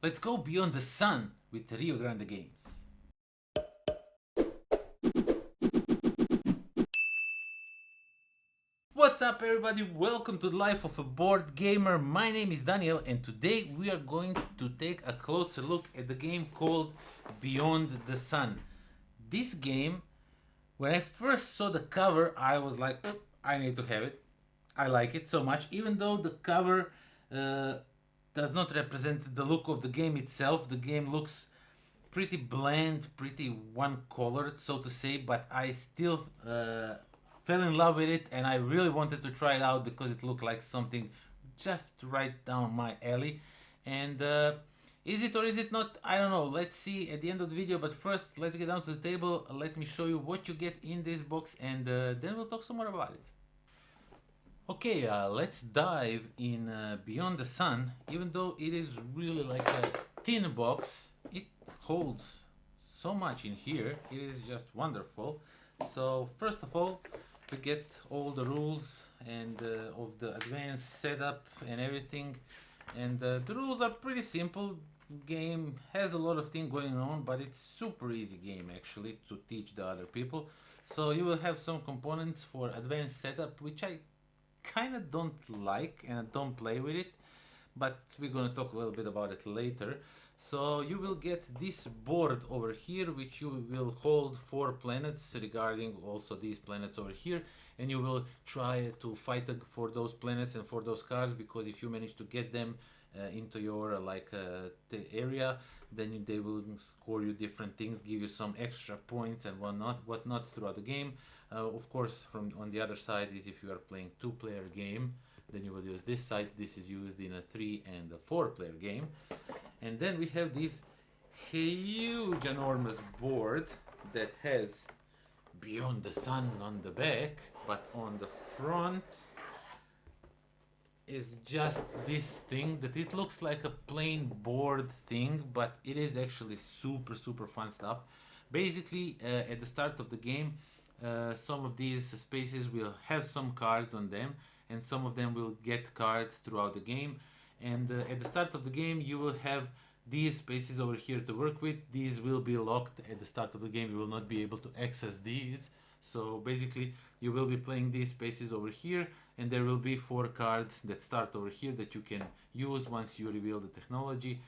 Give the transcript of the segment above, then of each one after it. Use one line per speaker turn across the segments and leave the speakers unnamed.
Let's go beyond the sun with Rio Grande Games. What's up everybody, welcome to the Life of a Board Gamer. My name is Daniel and today we are going to take a closer look at the game called Beyond the Sun. This game, when I first saw the cover, I was like, I need to have it. I like it so much, even though the cover does not represent the look of the game itself. The game looks pretty bland, pretty one-colored, so to say, but I still fell in love with it and I really wanted to try it out because it looked like something just right down my alley. And is it or is it not? I don't know. Let's see at the end of the video, but first let's get down to the table. Let me show you what you get in this box and then we'll talk some more about it. Okay, let's dive in Beyond the Sun. Even though it is really like a thin box, it holds so much in here. It is just wonderful. So first of all, we get all the rules and of the advanced setup and everything. And the rules are pretty simple. Game has a lot of things going on, but it's super easy game actually to teach the other people. So you will have some components for advanced setup, which I kind of don't like and don't play with it, but we're gonna talk a little bit about it later. So you will get this board over here, which you will hold 4 planets regarding also these planets over here, and you will try to fight for those planets and for those cards, because if you manage to get them into your the area, then they will score you different things, give you some extra points and whatnot throughout the game. Of course, from on the other side is if you are playing 2-player game, then you will use this side. This is used in a 3 and a 4-player game. And then we have this huge enormous board that has Beyond the Sun on the back, but on the front is just this thing that it looks like a plain board thing, but it is actually super fun stuff. Basically, at the start of the game, some of these spaces will have some cards on them, and some of them will get cards throughout the game. And at the start of the game, you will have these spaces over here to work with. These will be locked at the start of the game. You will not be able to access these. So basically, you will be playing these spaces over here, and there will be 4 cards that start over here that you can use once you reveal the technology.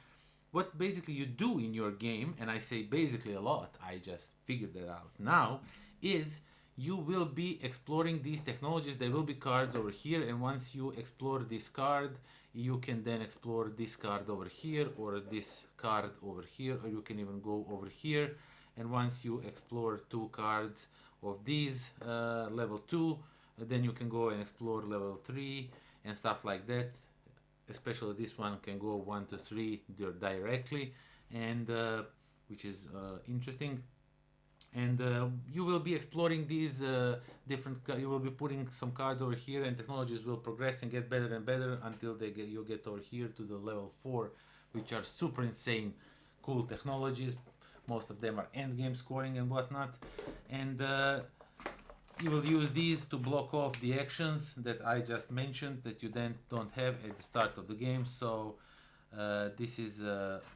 What basically you do in your game, and I say basically a lot, I just figured that out now, is you will be exploring these technologies. There will be cards over here, and once you explore this card, you can then explore this card over here or this card over here, or you can even go over here. And once you explore 2 cards of these level 2, then you can go and explore level 3 and stuff like that. Especially this one can go 1 to 3 directly, and which is interesting. And you will be exploring these you will be putting some cards over here, and technologies will progress and get better and better until you get over here to the level 4, which are super insane cool technologies. Most of them are end game scoring and whatnot, and you will use these to block off the actions that I just mentioned that you then don't have at the start of the game. So this is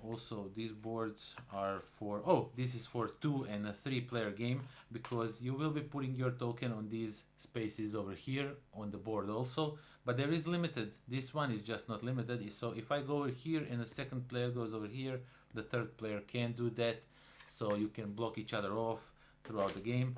also, these boards are for, this is for 2 and a 3-player game, because you will be putting your token on these spaces over here on the board also, but there is limited. This one is just not limited. So if I go over here and the second player goes over here, the third player can't do that, so you can block each other off throughout the game.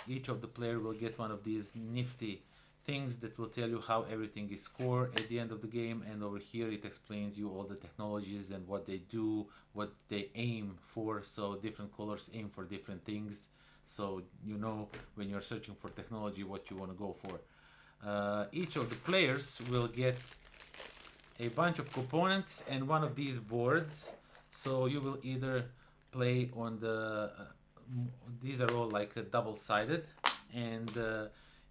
Each of the player will get one of these nifty things that will tell you how everything is scored at the end of the game, and over here it explains you all the technologies and what they do, what they aim for. So different colors aim for different things, so you know when you're searching for technology what you want to go for. Each of the players will get a bunch of components and one of these boards. So you will either play on the these are all like double-sided, and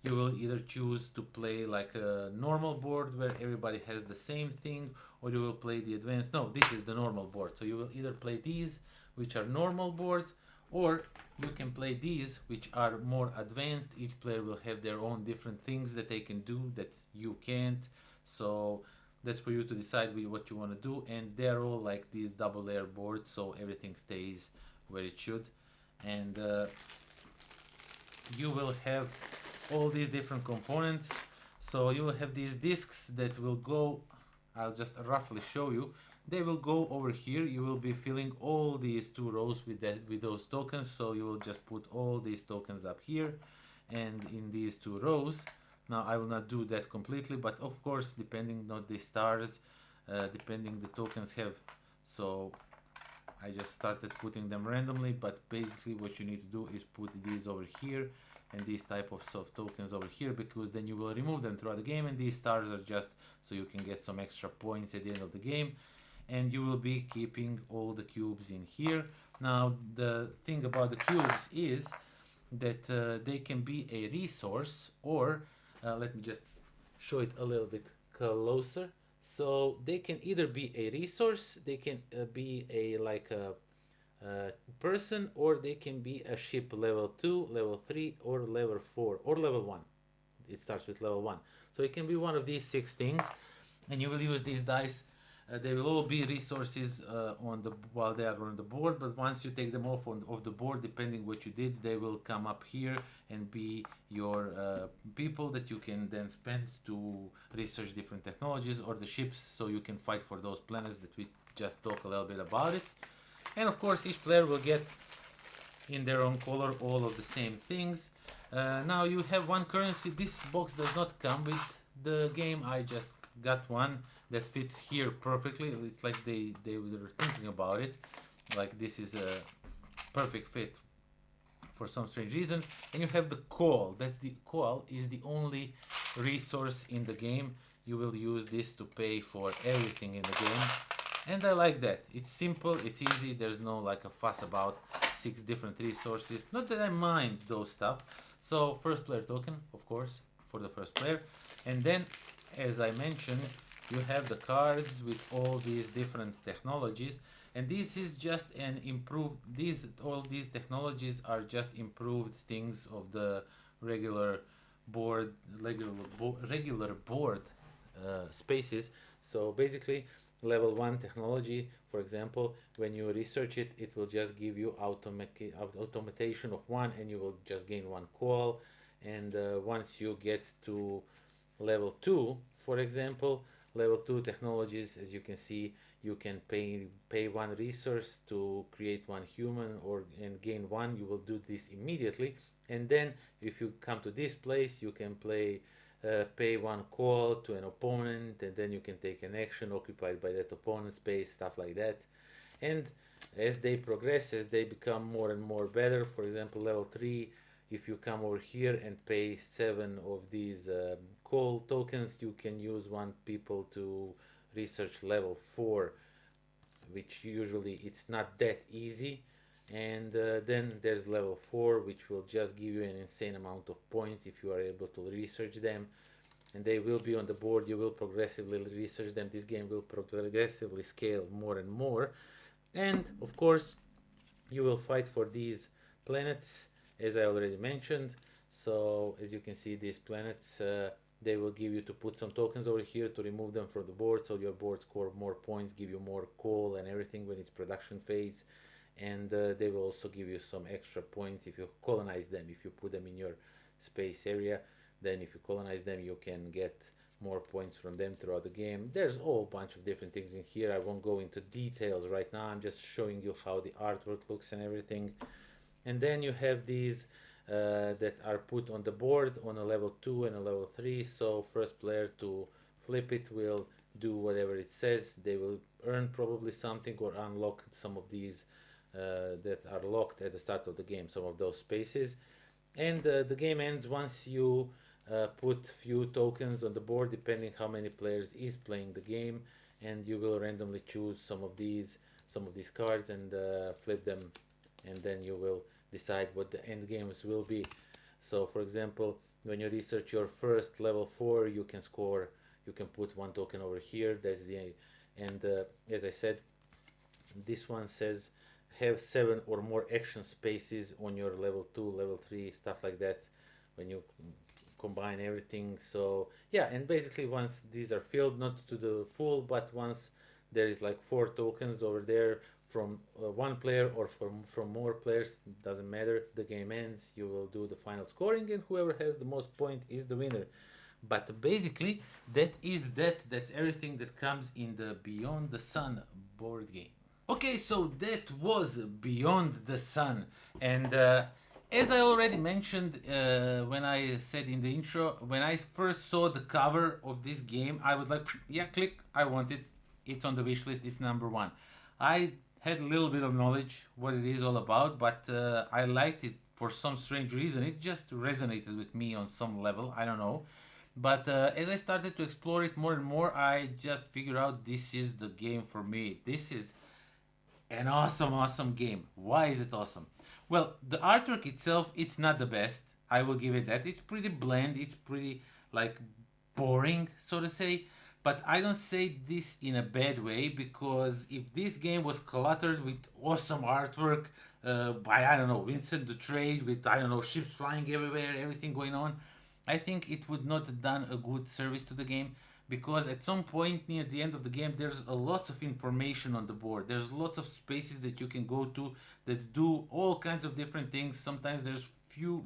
you will either choose to play like a normal board where everybody has the same thing, or you will play the advanced. No, this is the normal board. So you will either play these, which are normal boards, or you can play these, which are more advanced. Each player will have their own different things that they can do that you can't. So That's for you to decide with what you want to do, and they're all like these double layer boards, so everything stays where it should. And you will have all these different components. So you will have these discs that will go, I'll just roughly show you. They will go over here. You will be filling all these two rows with those tokens. So you will just put all these tokens up here and in these two rows. Now I will not do that completely, but of course, depending on the stars, depending the tokens have. So I just started putting them randomly, but basically what you need to do is put these over here and these type of soft tokens over here, because then you will remove them throughout the game, and these stars are just so you can get some extra points at the end of the game. And you will be keeping all the cubes in here. Now the thing about the cubes is that they can be a resource, or let me just show it a little bit closer. So they can either be a resource, they can be a like a person, or they can be a ship level 2, level 3, or level 4, or level 1. It starts with level 1. So it can be one of these 6 things, and you will use these dice. They will all be resources while they are on the board, but once you take them off the board, depending what you did, they will come up here and be your people that you can then spend to research different technologies, or the ships, so you can fight for those planets that we just talk a little bit about it. And of course, each player will get in their own color all of the same things. Now you have one currency. This box does not come with the game. I just got one that fits here perfectly. It's like they were thinking about it. Like this is a perfect fit for some strange reason. And you have the coal. The coal is the only resource in the game. You will use this to pay for everything in the game. And I like that. It's simple, it's easy, there's no like a fuss about 6 different resources. Not that I mind those stuff. So first player token, of course, for the first player. And then, as I mentioned, you have the cards with all these different technologies. And this is just an improved, all these technologies are just improved things of the regular board spaces. So basically, level 1 technology, for example, when you research it, it will just give you automation of 1, and you will just gain 1 call. And once you get to level 2, for example, level 2 technologies, as you can see, you can pay 1 resource to create 1 human and gain 1. You will do this immediately. And then if you come to this place, you can pay 1 call to an opponent, and then you can take an action occupied by that opponent's space, stuff like that. And as they progress, as they become more and more better, for example, level 3, if you come over here and pay 7 of these call tokens, you can use 1 people to research level 4, which usually it's not that easy. And then there's level 4, which will just give you an insane amount of points if you are able to research them, and they will be on the board. You will progressively research them. This game will progressively scale more and more. And of course, you will fight for these planets, as I already mentioned. So as you can see, these planets, they will give you to put some tokens over here to remove them from the board, so your board score more points, give you more coal and everything when it's production phase. And they will also give you some extra points if you colonize them. If you put them in your space area, then if you colonize them, you can get more points from them throughout the game. There's a whole bunch of different things in here. I won't go into details right now. I'm just showing you how the artwork looks and everything. And then you have these that are put on the board on a level 2 and a level 3. So first player to flip it will do whatever it says. They will earn probably something or unlock some of these that are locked at the start of the game, some of those spaces. And the game ends once you put few tokens on the board, depending how many players is playing the game, and you will randomly choose some of these cards and flip them, and then you will decide what the end games will be. So for example, when you research your first level 4, you can put 1 token over here. That's the and as I said, this one says have 7 or more action spaces on your level 2, level 3, stuff like that. When you combine everything. So yeah, and basically once these are filled, not to the full, but once there is like 4 tokens over there from one player or from more players, doesn't matter. The game ends. You will do the final scoring, and whoever has the most point is the winner. But basically, that's everything that comes in the Beyond the Sun board game. Okay, so that was Beyond the Sun, and as I already mentioned when I said in the intro, when I first saw the cover of this game, I was like, yeah, click, I want it. It's on the wish list. It's number one. I had a little bit of knowledge what it is all about, but I liked it for some strange reason. It just resonated with me on some level. I don't know. But as I started to explore it more and more, I just figured out this is the game for me. This is an awesome, awesome game. Why is it awesome? Well, the artwork itself, it's not the best. I will give it that. It's pretty bland. It's pretty like boring, so to say. But I don't say this in a bad way, because if this game was cluttered with awesome artwork by, I don't know, Vincent the Trade, with, I don't know, ships flying everywhere, everything going on, I think it would not have done a good service to the game, because at some point near the end of the game there's a lot of information on the board. There's lots of spaces that you can go to that do all kinds of different things. Sometimes there's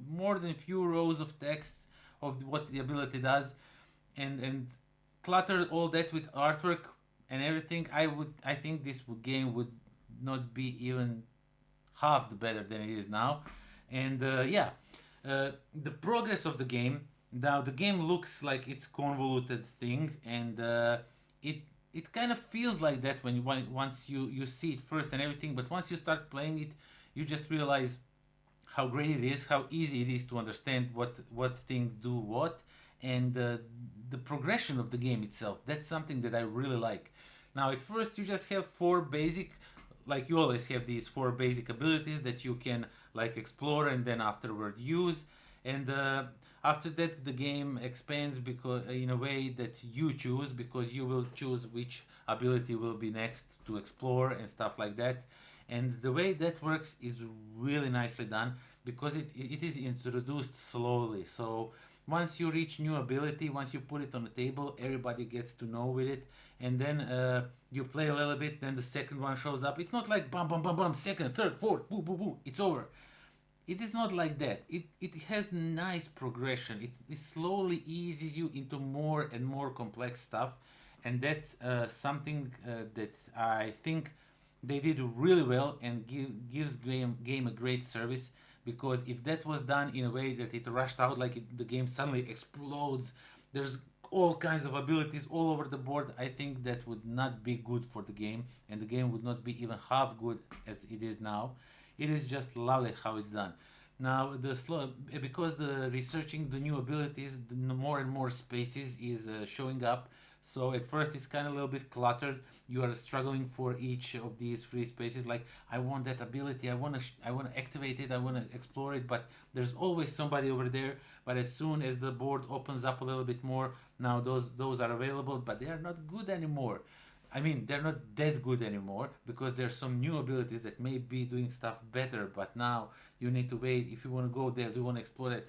more than few rows of text of what the ability does, and clutter all that with artwork and everything. I think this game would not be even half the better than it is now. And yeah, the progress of the game, now the game looks like it's convoluted thing, and it kind of feels like that once you see it first and everything. But once you start playing it, you just realize how great it is, how easy it is to understand what things do what, and the progression of the game itself. That's something that I really like. Now, at first, you just have 4 basic, like you always have these 4 basic abilities that you can like explore and then afterward use. And after that, the game expands because in a way that you choose, because you will choose which ability will be next to explore and stuff like that. And the way that works is really nicely done, because it is introduced slowly. So once you reach new ability, once you put it on the table, everybody gets to know with it, and then you play a little bit, then the second one shows up. It's not like bum bum bum bum, second, third, fourth, boo boo boo, it's over. It is not like that. It has nice progression. It slowly eases you into more and more complex stuff, and that's something that I think they did really well, and gives game a great service. Because if that was done in a way that it rushed out, like the game suddenly explodes, there's all kinds of abilities all over the board, I think that would not be good for the game, and the game would not be even half good as it is now. It is just lovely how it's done. Now, because the researching the new abilities, the more and more spaces is showing up. So at first it's kind of a little bit cluttered. You are struggling for each of these free spaces. Like, I want that ability. I want to activate it. I want to explore it. But there's always somebody over there. But as soon as the board opens up a little bit more, now those are available. But they are not good anymore. I mean, they're not that good anymore, because there's some new abilities that may be doing stuff better. But now you need to wait if you want to go there. Do you want to explore it?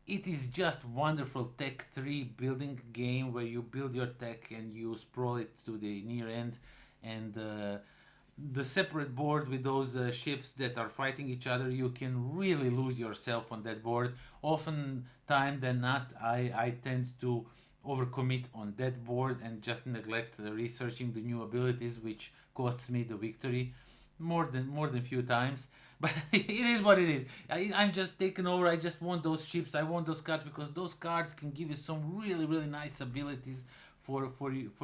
It is just wonderful tech 3 building game, where you build your tech and you sprawl it to the near end, and the separate board with those ships that are fighting each other, you can really lose yourself on that board. Often time than not, I tend to overcommit on that board and just neglect researching the new abilities, which costs me the victory more than few times. But it is what it is. I'm just taking over. I just want those ships. I want those cards, because those cards can give you some really, really nice abilities for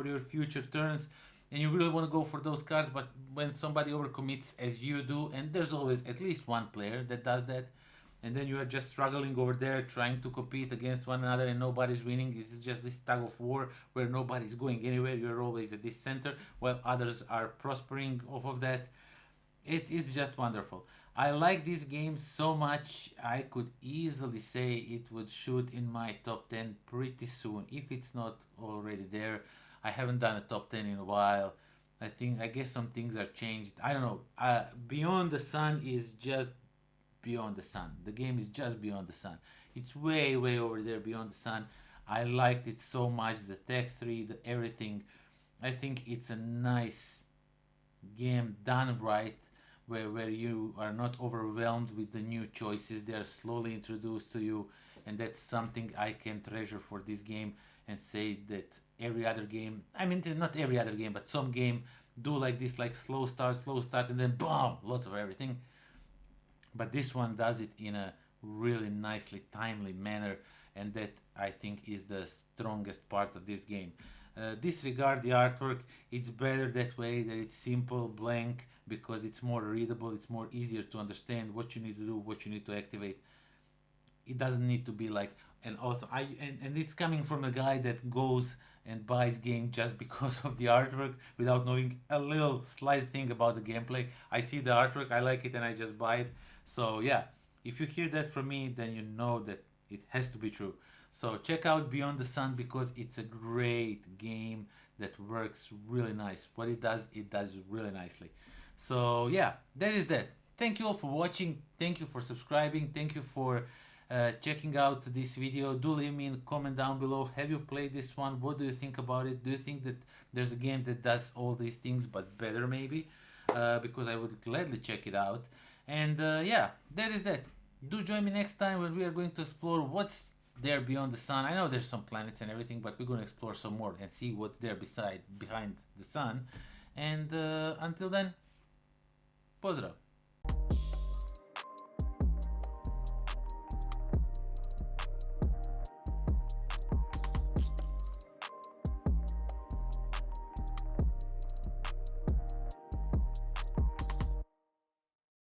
your future turns, and you really want to go for those cards. But when somebody overcommits, as you do, and there's always at least one player that does that, and then you are just struggling over there trying to compete against one another, and nobody's winning. It's just this tug of war where nobody's going anywhere. You're always at this center while others are prospering off of that. It's just wonderful. I like this game so much, I could easily say it would shoot in my top 10 pretty soon, if it's not already there. I haven't done a top 10 in a while. I guess some things are changed. I don't know. Beyond the Sun is just Beyond the Sun. The game is just Beyond the Sun. It's way over there beyond the sun. I liked it so much, the tech tree, the everything. I think it's a nice game done right, where you are not overwhelmed with the new choices. They are slowly introduced to you, and that's something I can treasure for this game and say that every other game, I mean not every other game, but some game do like this, like slow start, and then boom, lots of everything. But this one does it in a really nicely timely manner, and that I think is the strongest part of this game. Disregard the artwork. It's better that way, that it's simple, blank, because it's more readable, it's more easier to understand what you need to do, what you need to activate. It doesn't need to be like, and also and it's coming from a guy that goes and buys game just because of the artwork without knowing a little slight thing about the gameplay. I see the artwork, I like it, and I just buy it. So yeah, if you hear that from me, then you know that it has to be true. So check out Beyond the Sun, because it's a great game that works really nice. What it does really nicely. So yeah, that is that. Thank you all for watching. Thank you for subscribing. Thank you for checking out this video. Do leave me a comment down below. Have you played this one? What do you think about it? Do you think that there's a game that does all these things but better, maybe? Because I would gladly check it out. And yeah, that is that. Do join me next time when we are going to explore what's there beyond the sun. I know there's some planets and everything, but we're going to explore some more and see what's there behind the sun. And until then, pozdrav.